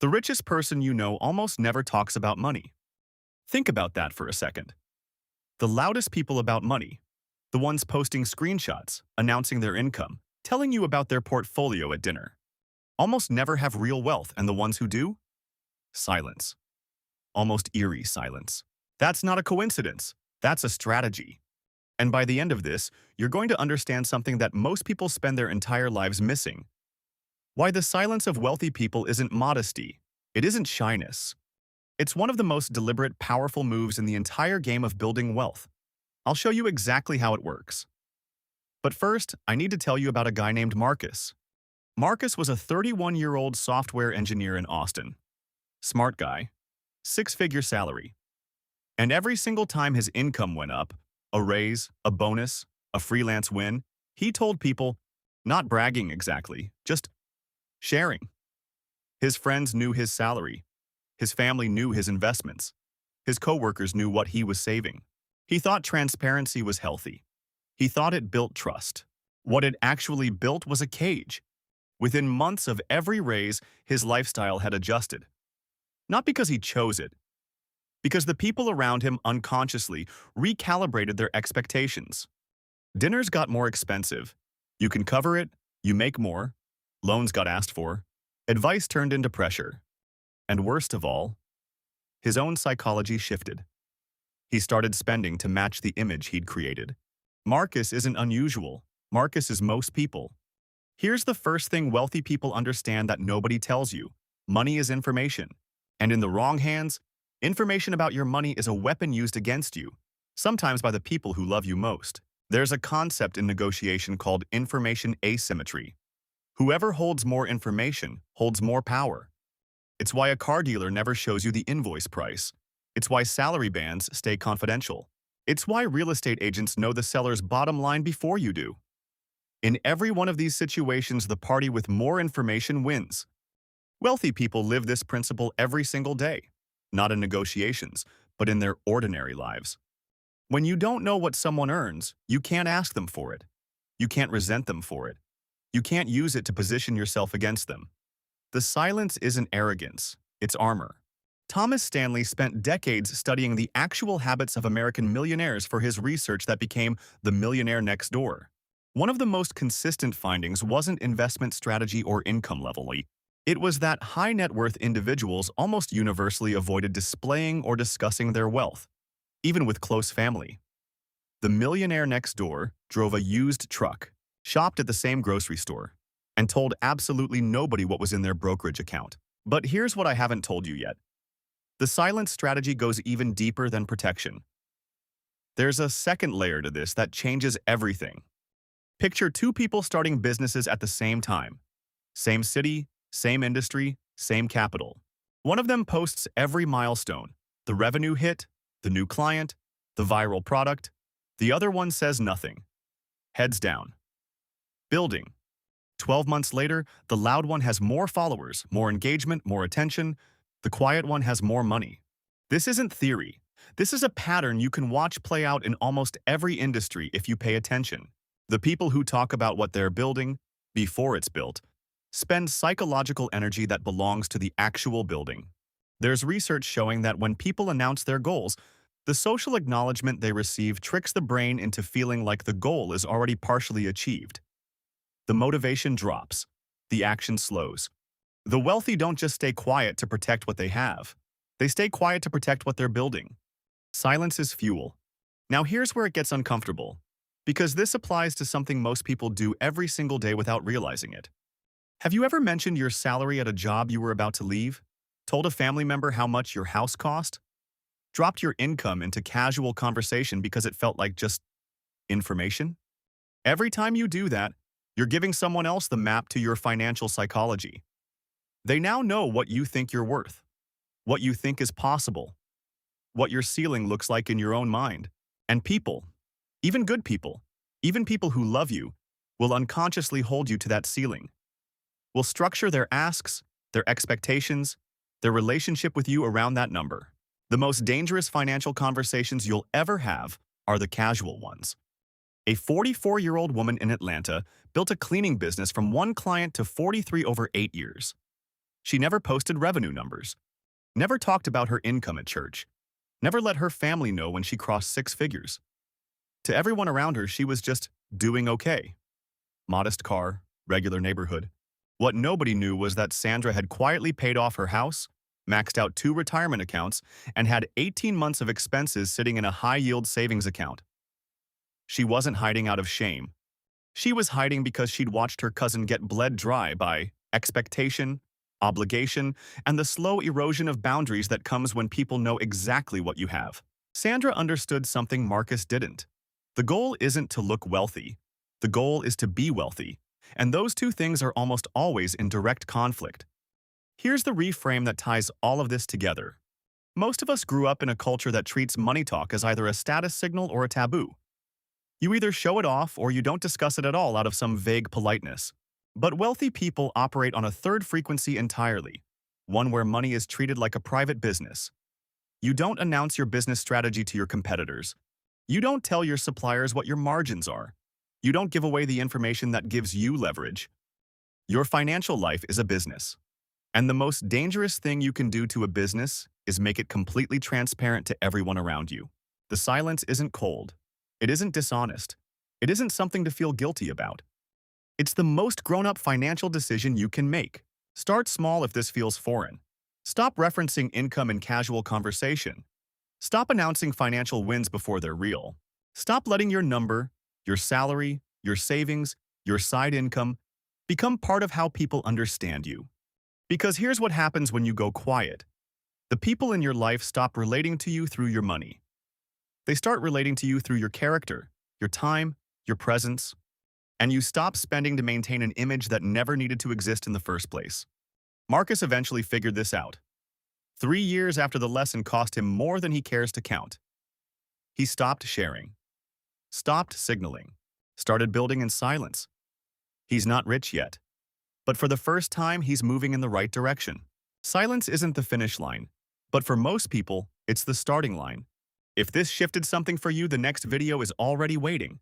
The richest person you know almost never talks about money. Think about that for a second. The loudest people about money, the ones posting screenshots, announcing their income, telling you about their portfolio at dinner, almost never have real wealth, and the ones who do? Silence. Almost eerie silence. That's not a coincidence. That's a strategy. And by the end of this, you're going to understand something that most people spend their entire lives missing. Why the silence of wealthy people isn't modesty. It isn't shyness. It's one of the most deliberate, powerful moves in the entire game of building wealth. I'll show you exactly how it works. But first, I need to tell you about a guy named Marcus. Marcus was a 31-year-old software engineer in Austin. Smart guy, six-figure salary. And every single time his income went up, a raise, a bonus, a freelance win, he told people, not bragging exactly, just sharing. His friends knew his salary. His family knew his investments. His coworkers knew what he was saving. He thought transparency was healthy. He thought it built trust. What it actually built was a cage. Within months of every raise, his lifestyle had adjusted. Not because he chose it, because the people around him unconsciously recalibrated their expectations. Dinners got more expensive. You can cover it, you make more. Loans got asked for. Advice turned into pressure. And worst of all, his own psychology shifted. He started spending to match the image he'd created. Marcus isn't unusual. Marcus is most people. Here's the first thing wealthy people understand that nobody tells you. Money is information. And in the wrong hands, information about your money is a weapon used against you, sometimes by the people who love you most. There's a concept in negotiation called information asymmetry. Whoever holds more information holds more power. It's why a car dealer never shows you the invoice price. It's why salary bands stay confidential. It's why real estate agents know the seller's bottom line before you do. In every one of these situations, the party with more information wins. Wealthy people live this principle every single day, not in negotiations, but in their ordinary lives. When you don't know what someone earns, you can't ask them for it. You can't resent them for it. You can't use it to position yourself against them. The silence isn't arrogance, it's armor. Thomas Stanley spent decades studying the actual habits of American millionaires for his research that became The Millionaire Next Door. One of the most consistent findings wasn't investment strategy or income level. It was that high net worth individuals almost universally avoided displaying or discussing their wealth, even with close family. The millionaire next door drove a used truck, shopped at the same grocery store, and told absolutely nobody what was in their brokerage account. But here's what I haven't told you yet. The silence strategy goes even deeper than protection. There's a second layer to this that changes everything. Picture two people starting businesses at the same time. Same city, same industry, same capital. One of them posts every milestone, the revenue hit, the new client, the viral product. The other one says nothing. Heads down. Building. 12 months later, the loud one has more followers, more engagement, more attention. The quiet one has more money. This isn't theory. This is a pattern you can watch play out in almost every industry if you pay attention. The people who talk about what they're building, before it's built, spend psychological energy that belongs to the actual building. There's research showing that when people announce their goals, the social acknowledgement they receive tricks the brain into feeling like the goal is already partially achieved. The motivation drops. The action slows. The wealthy don't just stay quiet to protect what they have. They stay quiet to protect what they're building. Silence is fuel. Now here's where it gets uncomfortable, because this applies to something most people do every single day without realizing it. Have you ever mentioned your salary at a job you were about to leave? Told a family member how much your house cost? Dropped your income into casual conversation because it felt like just information? Every time you do that, you're giving someone else the map to your financial psychology. They now know what you think you're worth, what you think is possible, what your ceiling looks like in your own mind. And people, even good people, even people who love you, will unconsciously hold you to that ceiling. Will structure their asks, their expectations, their relationship with you around that number. The most dangerous financial conversations you'll ever have are the casual ones. A 44-year-old woman in Atlanta built a cleaning business from one client to 43 over 8 years. She never posted revenue numbers, never talked about her income at church, never let her family know when she crossed six figures. To everyone around her, she was just doing okay. Modest car, regular neighborhood. What nobody knew was that Sandra had quietly paid off her house, maxed out 2 retirement accounts, and had 18 months of expenses sitting in a high-yield savings account. She wasn't hiding out of shame. She was hiding because she'd watched her cousin get bled dry by expectation, obligation, and the slow erosion of boundaries that comes when people know exactly what you have. Sandra understood something Marcus didn't. The goal isn't to look wealthy. The goal is to be wealthy. And those two things are almost always in direct conflict. Here's the reframe that ties all of this together. Most of us grew up in a culture that treats money talk as either a status signal or a taboo. You either show it off or you don't discuss it at all out of some vague politeness. But wealthy people operate on a third frequency entirely, one where money is treated like a private business. You don't announce your business strategy to your competitors. You don't tell your suppliers what your margins are. You don't give away the information that gives you leverage. Your financial life is a business. And the most dangerous thing you can do to a business is make it completely transparent to everyone around you. The silence isn't cold. It isn't dishonest. It isn't something to feel guilty about. It's the most grown-up financial decision you can make. Start small if this feels foreign. Stop referencing income in casual conversation. Stop announcing financial wins before they're real. Stop letting your number, your salary, your savings, your side income become part of how people understand you. Because here's what happens when you go quiet. The people in your life stop relating to you through your money. They start relating to you through your character, your time, your presence, and you stop spending to maintain an image that never needed to exist in the first place. Marcus eventually figured this out. 3 years after the lesson cost him more than he cares to count. He stopped sharing, stopped signaling, started building in silence. He's not rich yet, but for the first time, he's moving in the right direction. Silence isn't the finish line, but for most people, it's the starting line. If this shifted something for you, the next video is already waiting.